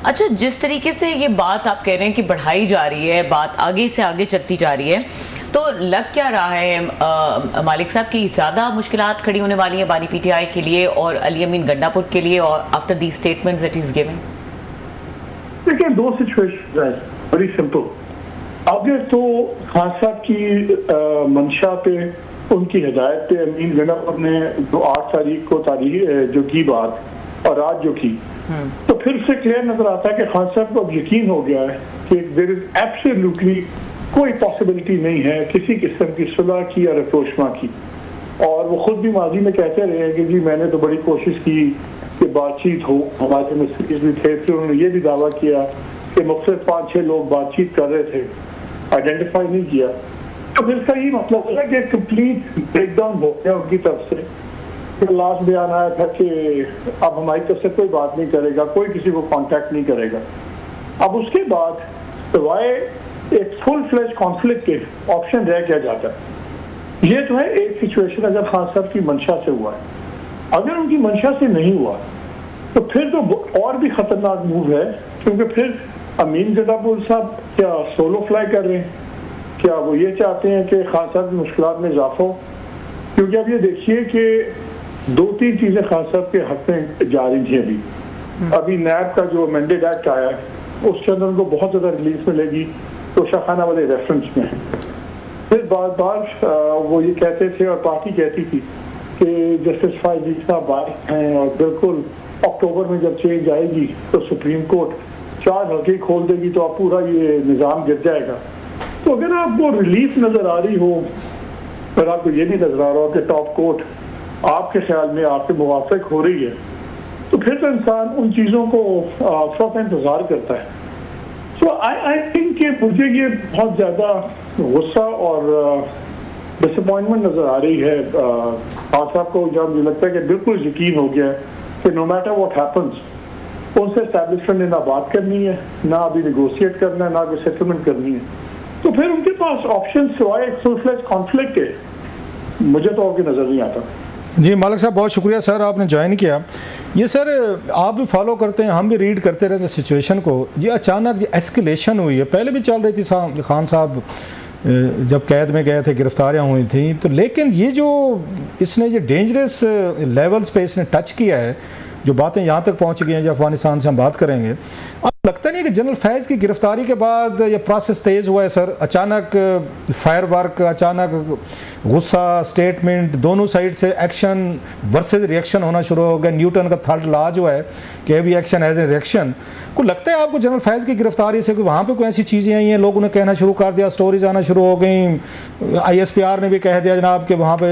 अच्छा, जिस तरीके से ये बात आप कह रहे हैं कि बढ़ाई जा रही है, बात आगे से आगे चलती जा रही है, तो लग क्या रहा है मालिक साहब की ज़्यादा मुश्किलात खड़ी होने वाली हैं बानी पीटीआई के लिए और अली अमीन गंडापुर के लिए और after the statements that he is giving? देखिए, दो सिचुएशन है, वेरी सिंपल। अगर तो खान साहब की मंशा पे, उनकी हिदायत पे अमीन गंडापुर ने जो 8 तारीख को जो की बात और आज जो की, तो फिर से क्लियर नजर आता है कि खान साहब को अब यकीन हो गया है कि देयर इज एब्सोल्युटली कोई पॉसिबिलिटी नहीं है किसी किस्म की सुलह की या रफोशमा की। और वो खुद भी माजी में कहते रहे हैं कि जी मैंने तो बड़ी कोशिश की कि बातचीत हो, हमारे मिस्त्रीज भी थे, फिर उन्होंने ये भी दावा किया कि मुख्तलिफ 5-6 लोग बातचीत कर रहे थे, आइडेंटिफाई नहीं किया। तो फिर इसका ये मतलब है कि कंप्लीट ब्रेकडाउन हो गया उनकी तरफ से। फिर लास्ट बयान आया था कि अब हमारी तरफ से कोई बात नहीं करेगा, कोई किसी को कांटेक्ट नहीं करेगा। अब उसके बाद सिवाय एक फुल फ्लेज कॉन्फ्लिक्ट के ऑप्शन रह क्या जाता है। ये तो है एक सिचुएशन अगर खान साहब की मंशा से हुआ है। अगर उनकी मंशा से नहीं हुआ तो फिर तो और भी खतरनाक मूव है, क्योंकि फिर अमीन गंडापुर साहब क्या सोलो फ्लाई कर रहे हैं? क्या वो ये चाहते हैं कि खान साहब की मुश्किलात में इजाफा हो? क्योंकि अब ये देखिए कि 2-3 चीजें खान साहब के हक में जा रही थी। अभी नैब का जो अमेंडेड एक्ट आया है उसके अंदर उनको बहुत ज्यादा रिलीफ मिलेगी, तो शाखाना वाले रेफरेंस में है। फिर बार बार वो ये कहते थे और पार्टी कहती थी कि जस्टिस फायजी साहब बारिक हैं और बिल्कुल अक्टूबर में जब चेंज आएगी तो सुप्रीम कोर्ट 4 हल्के खोल देगी तो अब पूरा ये निज़ाम गिर जाएगा। तो अगर आपको रिलीफ नजर आ रही हो और आपको ये नहीं नजर आ रहा हो कि टॉप कोर्ट आपके ख्याल में आपके मुवाफिक हो रही है, तो फिर तो इंसान उन चीज़ों को थोड़ा इंतजार करता है। सो आई थिंक कि मुझे ये बहुत ज़्यादा गुस्सा और डिसअपॉइंटमेंट नज़र आ रही है खान साहब को, जब मुझे लगता है कि बिल्कुल यकीन हो गया है कि नो मैटर व्हाट हैपन्स उनसे एस्टैब्लिशमेंट ने ना बात करनी है, ना अभी निगोशिएट करना है, ना कोई सेटलमेंट करनी है। तो फिर उनके पास ऑप्शन सिवाय फुल फ्लेज कॉन्फ्लिक्ट के मुझे तो और नज़र नहीं आता। जी मालिक साहब, बहुत शुक्रिया सर, आपने ज्वाइन किया। ये सर आप भी फॉलो करते हैं, हम भी रीड करते रहते हैं सिचुएशन को। ये अचानक जो एस्केलेशन हुई है, पहले भी चल रही थी, खान साहब जब कैद में गए थे गिरफ्तारियां हुई थी, तो लेकिन ये जो इसने ये डेंजरस लेवल्स पे इसने टच किया है, जो बातें यहाँ तक पहुँच गई हैं, जो अफगानिस्तान से हम बात करेंगे। अब लगता नहीं कि जनरल फैज़ की गिरफ्तारी के बाद ये प्रोसेस तेज़ हुआ है सर? अचानक फायर वर्क, अचानक गुस्सा, स्टेटमेंट, दोनों साइड से एक्शन वर्सेस रिएक्शन होना शुरू हो गया। न्यूटन का 3rd लॉ जो है कि every action has a reaction. को लगता है आपको जनरल फैज़ की गिरफ्तारी से कि वहाँ पे कोई ऐसी चीज़ें आई हैं, लोगों ने कहना शुरू कर दिया, स्टोरीज आना शुरू हो गई, ISPR ने भी कह दिया जनाब कि वहाँ पे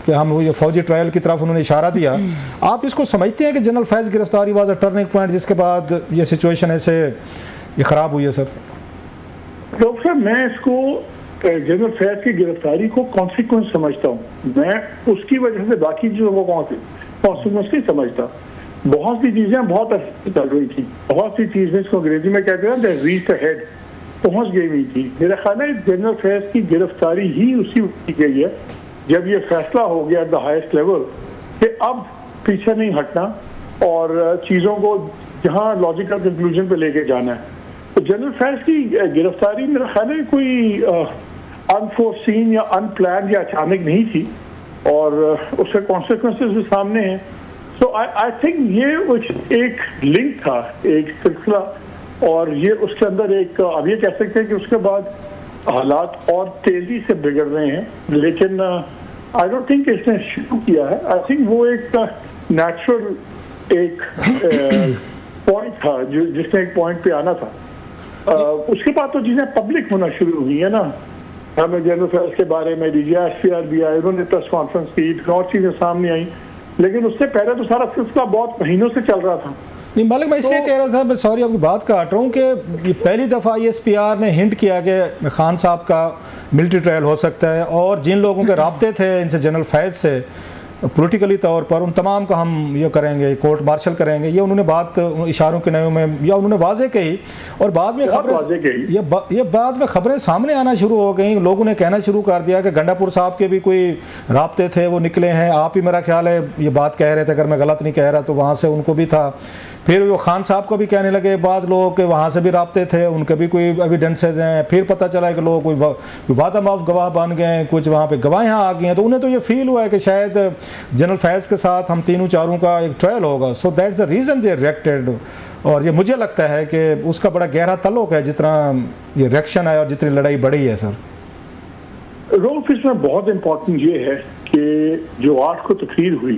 कि हम ये फौजी ट्रायल की तरफ उन्होंने इशारा दिया। आप इसको समझते हैं कि जनरल फैज़ गिरफ्तारी वाज अ टर्निंग पॉइंट जिसके बाद ये सिचुएशन ऐसे ये ख़राब हुई है सर? डॉक्टर साहब, मैं इसको जनरल फैज़ की गिरफ्तारी को कॉन्सिक्वेंस समझता हूँ। मैं उसकी वजह से बाकी चीज़ों को कॉन्सिक्वेंस नहीं समझता। बहुत सी चीज़ें बहुत अच्छी चल रही थी, बहुत सी चीज़ें इसको अंग्रेजी में कहते हैं रीच अहेड, पहुँच गई हुई थी। मेरा ख्याल है जनरल फैज़ की गिरफ्तारी ही उसी की गई है जब ये फैसला हो गया एट द हाईएस्ट लेवल कि अब पीछे नहीं हटना और चीज़ों को जहाँ लॉजिकल कंक्लूजन पे लेके जाना है। तो जनरल फैज़ की गिरफ्तारी मेरा ख्याल है कोई अनफोर्सीन या अनप्लान या अचानक नहीं थी और उसके कॉन्सिक्वेंसेस भी सामने हैं। सो आई थिंक ये एक लिंक था, एक सिलसिला, और ये उसके अंदर एक अब ये कह सकते हैं कि उसके बाद हालात और तेजी से बिगड़ रहे हैं, लेकिन आई डोंट थिंक इसने शुरू किया है। आई थिंक वो एक नेचुरल एक पॉइंट था जिसने एक पॉइंट पे आना था। उसके बाद तो चीज़ें पब्लिक होना शुरू हुई है ना, हमें जनरल फैज़ के बारे में ISPR भी आए, उन्होंने प्रेस कॉन्फ्रेंस की, और चीज़ें सामने आई, लेकिन उससे पहले तो सारा सिलसिला बहुत महीनों से चल रहा था। नहीं मालिक, मैं इसलिए कह रहा था, मैं सॉरी आपकी बात काट रहा हूँ कि ये पहली दफ़ा ISPR ने हिंट किया कि खान साहब का मिलिट्री ट्रायल हो सकता है, और जिन लोगों के राब्ते थे इनसे जनरल फैज़ से पॉलिटिकली तौर पर, उन तमाम का हम ये करेंगे, कोर्ट मार्शल करेंगे, ये उन्होंने बात इशारों के नयों में या उन्होंने वाजे कही, और बाद में खबरें ये बाद में खबरें सामने आना शुरू हो गई। लोगों ने कहना शुरू कर दिया कि गंडापुर साहब के भी कोई राब्ते थे, वो निकले हैं। आप ही मेरा ख्याल है ये बात कह रहे थे, अगर मैं गलत नहीं कह रहा तो वहाँ से उनको भी था। फिर वो खान साहब को भी कहने लगे, बाज़ लोग के वहाँ से भी राब्ते थे, उनके भी कोई एविडेंसेज हैं। फिर पता चला कि लोग कोई वादा माफ गवाह बन गए, कुछ वहाँ पे गवाहियाँ आ गई हैं। तो उन्हें तो ये फील हुआ है कि शायद जनरल फैज़ के साथ हम तीनों चारों का एक ट्रायल होगा। So that's the reason they reacted. और ये मुझे लगता है कि उसका बड़ा गहरा ताल्लुक है, जितना ये रिएक्शन है और जितनी लड़ाई बढ़ी है। सर रोफ इसमें बहुत इंपॉर्टेंट ये है कि जो 8 को तकरीर हुई,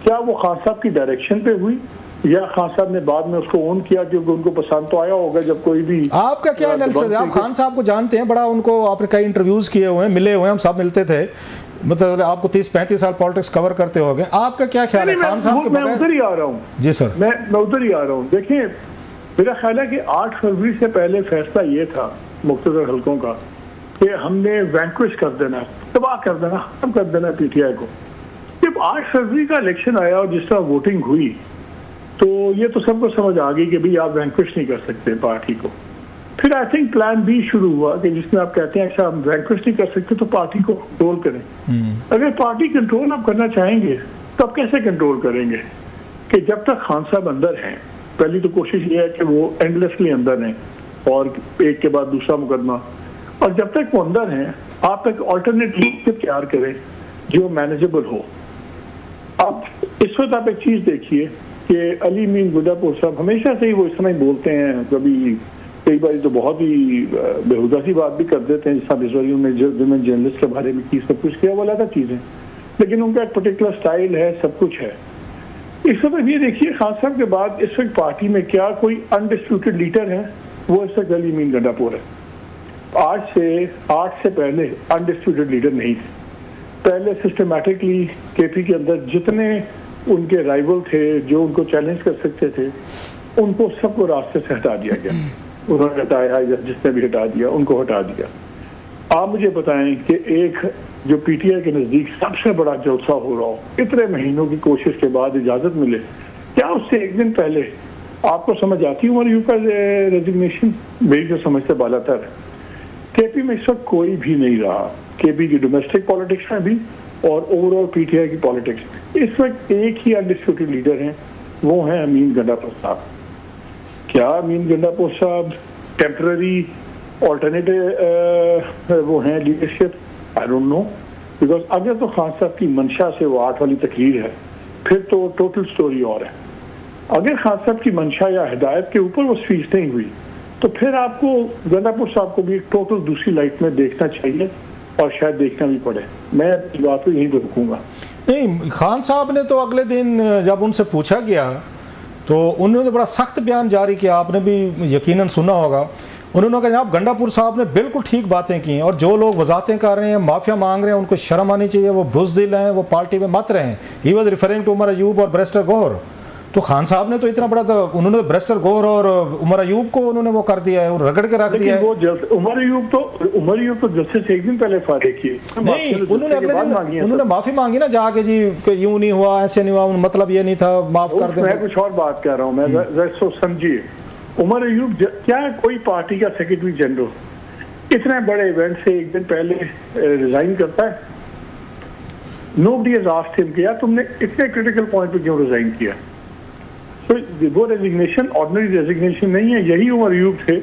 क्या वो खान साहब की डायरेक्शन पे हुई या खान साहब ने बाद में उसको ऑन किया, क्योंकि उनको पसंद तो आया होगा जब कोई भी। आपका क्या एनालिसिस है? आप खान साहब को जानते हैं, बड़ा उनको आपने कई इंटरव्यूज किए हुए हैं, मिले हुए हैं, हम सब मिलते थे, मतलब आपको 30-35 साल पॉलिटिक्स कवर करते हो गए। आपका क्या ख्याल है खान साहब के बारे में? मैं उधर ही आ रहा हूँ जी सर, मैं उधर ही आ रहा हूँ। देखिए, मेरा ख्याल है कि 8 फरवरी से पहले फैसला ये था मुख्तलिफ हल्कों का कि हमने वैंक्विश कर देना, तबाह कर देना, खत्म कर देना पीटीआई को। जब 8 फरवरी का इलेक्शन आया और जिस तरह वोटिंग हुई, तो ये तो सबको समझ आ गई कि भाई आप वैंक्विश नहीं कर सकते पार्टी को। फिर आई थिंक प्लान बी शुरू हुआ कि जिसमें आप कहते हैं अच्छा हम वैंक्विश नहीं कर सकते तो पार्टी को कंट्रोल करें। अगर पार्टी कंट्रोल आप करना चाहेंगे तो आप कैसे कंट्रोल करेंगे? कि जब तक खान साहब अंदर हैं, पहली तो कोशिश ये है कि वो एंडलेसली अंदर हैं और एक के बाद दूसरा मुकदमा, और जब तक वो अंदर हैं आप एक ऑल्टरनेट लीडरशिप तैयार करें जो मैनेजेबल हो। अब इस वक्त आप एक चीज देखिए कि अली मीन गुड्डापुर साहब हमेशा से ही वो इस समय बोलते हैं, कभी कई बार तो बहुत ही बेहुदा सी बात भी कर देते हैं, जैसा इस बार में जर्नलिस्ट के बारे में की, सब कुछ किया, वो अलग चीज़ है, लेकिन उनका एक पर्टिकुलर स्टाइल है, सब कुछ है। इस वक्त ये देखिए खान साहब के बाद इस वक्त पार्टी में क्या कोई अनडिस्प्यूटेड लीडर है? वो इस वक्त अली मीन गुड्डापुर है। 8 से पहले अनडिस्प्यूटेड लीडर नहीं थे। पहले सिस्टमैटिकली केपी के अंदर जितने उनके राइवल थे जो उनको चैलेंज कर सकते थे, उनको सबको रास्ते से हटा दिया गया। उन्होंने हटाया, जिसने भी हटा दिया उनको हटा दिया। आप मुझे बताएं कि एक जो पीटीआई के नजदीक सबसे बड़ा जलसा हो रहा हो, इतने महीनों की कोशिश के बाद इजाजत मिले, क्या उससे एक दिन पहले आपको समझ आती उमर अय्यूब का रेजिग्नेशन? मेरी जो समझ से बालातर है। केपी में इस वक्त कोई भी नहीं रहा, केपी की डोमेस्टिक पॉलिटिक्स में भी और ओवरऑल पीटीआई की पॉलिटिक्स में इस वक्त एक ही अनडिस्प्यूटेड लीडर हैं, वो हैं अमीन गुड्डापुर साहब। क्या अमीन गुड्डापुर साहब टेम्पररी ऑल्टरनेटिव वो हैं leadership? I don't know, because अगर तो खान साहब की मंशा से वो 8 वाली तकरीर है, फिर तो टोटल स्टोरी और है। अगर खान साहब की मंशा या हिदायत के ऊपर वो स्पीच नहीं हुई, तो फिर आपको गुड्डापुर साहब को भी एक टोटल दूसरी लाइट में देखना चाहिए और शायद देखना भी पड़े। मैं इस बात को यहीं पर रुकूंगा। नहीं, खान साहब ने तो अगले दिन जब उनसे पूछा गया तो उन्होंने तो बड़ा सख्त बयान जारी किया, आपने भी यकीनन सुना होगा। उन्होंने कहा जनाब गुड्डापुर साहब ने बिल्कुल ठीक बातें की और जो लोग वजाहतें कर रहे हैं, माफिया मांग रहे हैं, उनको शर्म आनी चाहिए, वो बुज़दिल हैं, वो पार्टी में मत रहे हैं। He was referring to Umar Ayub और बैरिस्टर गौहर। तो खान साहब ने तो इतना बड़ा तो उन्होंने तो बैरिस्टर गौहर और उमर अय्यूब को उन्होंने वो कर दिया है, रगड़ के रख दिया है। वो उमर अय्यूब तो जस्टिस से एक दिन पहले फारिग किए नहीं, उन्होंने अगले दिन उन्होंने माफी मांगी ना जाके जी कि यूं नहीं हुआ, ऐसे नहीं हुआ, मतलब ये नहीं था, माफ कर दे। मैं कुछ और बात कर रहा हूँ, मैं समझिए। उमर अय्यूब क्या कोई पार्टी का सेक्रेटरी जनरल इतने बड़े इवेंट से एक दिन पहले रिजाइन करता है? नोबडी हैज आस्क्ड हिम कि यार तुमने इतने क्रिटिकल पॉइंट पे क्यों रिजाइन किया? तो वो रेजिग्नेशन ऑर्डिनरी रेजिग्नेशन नहीं है। यही उमर अय्यूब थे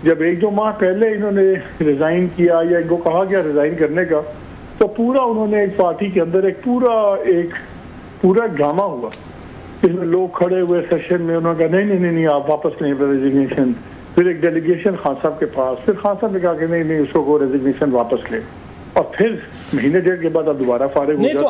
जब 1-2 माह पहले इन्होंने रिजाइन किया या इनको कहा गया रिजाइन करने का, तो पूरा उन्होंने एक पार्टी के अंदर एक पूरा ड्रामा हुआ, इसमें लोग खड़े हुए सेशन में, उन्होंने कहा नहीं आप वापस लें रेजिग्नेशन। फिर एक डेलीगेशन खान साहब के पास, फिर खान साहब ने कहा कि नहीं उसको रेजिग्नेशन वापस ले, और फिर महीने 1.5 के बाद आप दोबारा फारिग हो जाते।